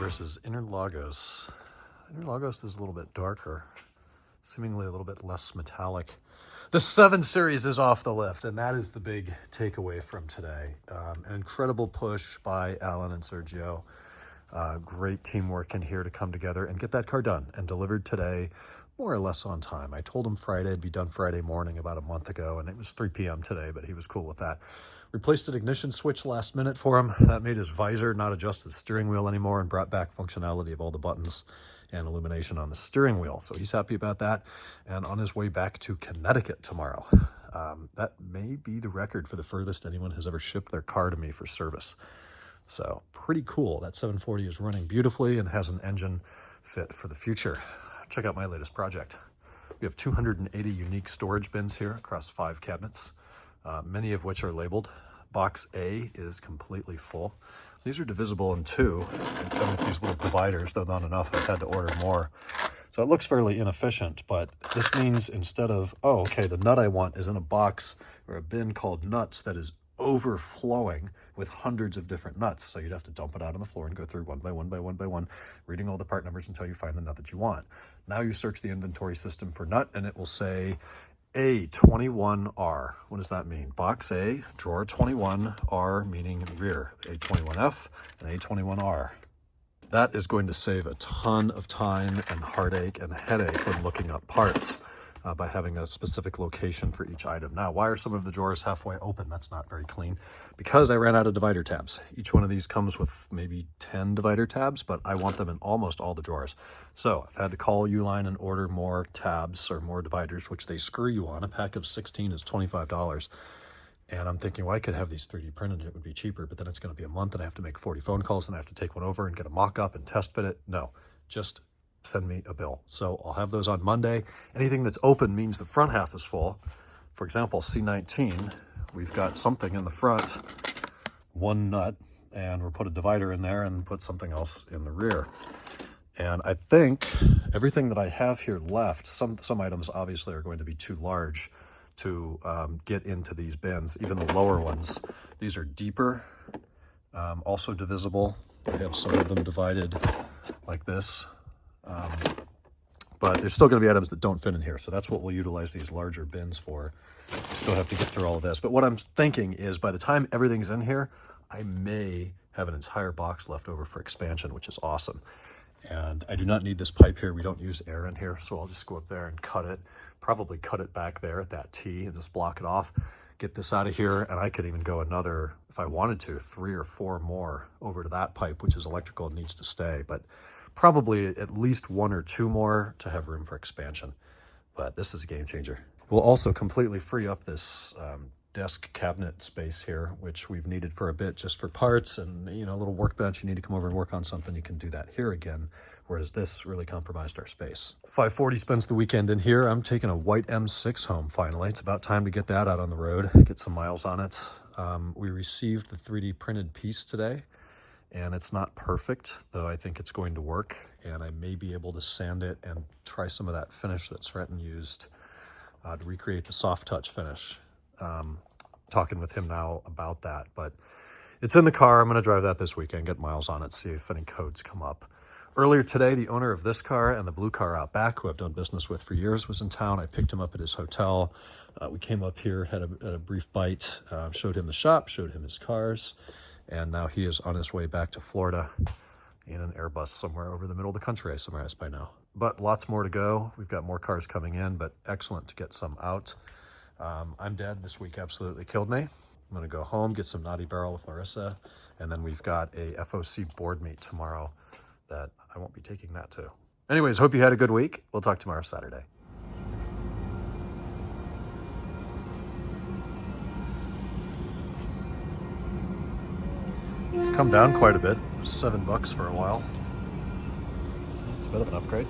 versus Interlagos. Interlagos is a little bit darker, seemingly a little bit less metallic. The 7 Series is off the lift, and that is the big takeaway from today. An incredible push by Alan and Sergio. Great teamwork in here to come together and get that car done and delivered today, more or less on time. I told him Friday it'd be done Friday morning about a month ago, and it was 3 p.m. today, but he was cool with that. Replaced an ignition switch last minute for him. That made his visor not adjust the steering wheel anymore and brought back functionality of all the buttons and illumination on the steering wheel. So he's happy about that, and on his way back to Connecticut tomorrow. That may be the record for the furthest anyone has ever shipped their car to me for service. So pretty cool. That 740 is running beautifully and has an engine fit for the future. Check out my latest project. We have 280 unique storage bins here across 5 cabinets, many of which are labeled. Box A is completely full. These are divisible in 2. They come with these little dividers, though not enough. I've had to order more. So it looks fairly inefficient, but this means instead of, oh, okay, the nut I want is in a box or a bin called nuts that is overflowing with hundreds of different nuts. So you'd have to dump it out on the floor and go through one by one by one by one, reading all the part numbers until you find the nut that you want. Now you search the inventory system for nut and it will say A21R. What does that mean? Box A, drawer 21, R meaning rear, A21F and A21R. That is going to save a ton of time and heartache and headache when looking up parts by having a specific location for each item. Now, why are some of the drawers halfway open? That's not very clean. Because I ran out of divider tabs. Each one of these comes with maybe 10 divider tabs, but I want them in almost all the drawers. So I've had to call Uline and order more tabs or more dividers, which they screw you on. A pack of 16 is $25. And I'm thinking, well, I could have these 3D printed, it would be cheaper, but then it's going to be a month and I have to make 40 phone calls and I have to take one over and get a mock-up and test fit it. No, just send me a bill. So I'll have those on Monday. Anything that's open means the front half is full. For example, C19, we've got something in the front, one nut, and we'll put a divider in there and put something else in the rear. And I think everything that I have here left, some items obviously are going to be too large to get into these bins, even the lower ones. These are deeper, also divisible. I have some of them divided like this. But there's still going to be items that don't fit in here. So that's what we'll utilize these larger bins for. We still have to get through all of this. But what I'm thinking is by the time everything's in here, I may have an entire box left over for expansion, which is awesome. And I do not need this pipe here. We don't use air in here. So I'll just go up there and cut it, probably cut it back there at that T and just block it off, get this out of here. And I could even go another, if I wanted to, 3 or 4 more over to that pipe, which is electrical and needs to stay. But probably at least 1 or 2 more to have room for expansion. But this is a game changer. We'll also completely free up this desk cabinet space here, which we've needed for a bit just for parts and, you know, a little workbench. You need to come over and work on something, you can do that here again, whereas this really compromised our space. 540 spends the weekend in here. I'm taking a white M6 home finally. It's about time to get that out on the road, get some miles on it. We received the 3D printed piece today. And it's not perfect, though I think it's going to work. And I may be able to sand it and try some of that finish that Sretton used to recreate the soft touch finish. Talking with him now about that, but it's in the car. I'm going to drive that this weekend, get miles on it, see if any codes come up. Earlier today, the owner of this car and the blue car out back, who I've done business with for years, was in town. I picked him up at his hotel. We came up here, had a brief bite, showed him the shop, showed him his cars. And now he is on his way back to Florida in an Airbus somewhere over the middle of the country, I summarize by now. But lots more to go. We've got more cars coming in, but excellent to get some out. I'm dead. This week absolutely killed me. I'm going to go home, get some Naughty Barrel with Larissa, and then we've got a FOC board meet tomorrow that I won't be taking that to. Anyways, hope you had a good week. We'll talk tomorrow, Saturday. It's come down quite a bit. It was $7 for a while. It's a bit of an upgrade.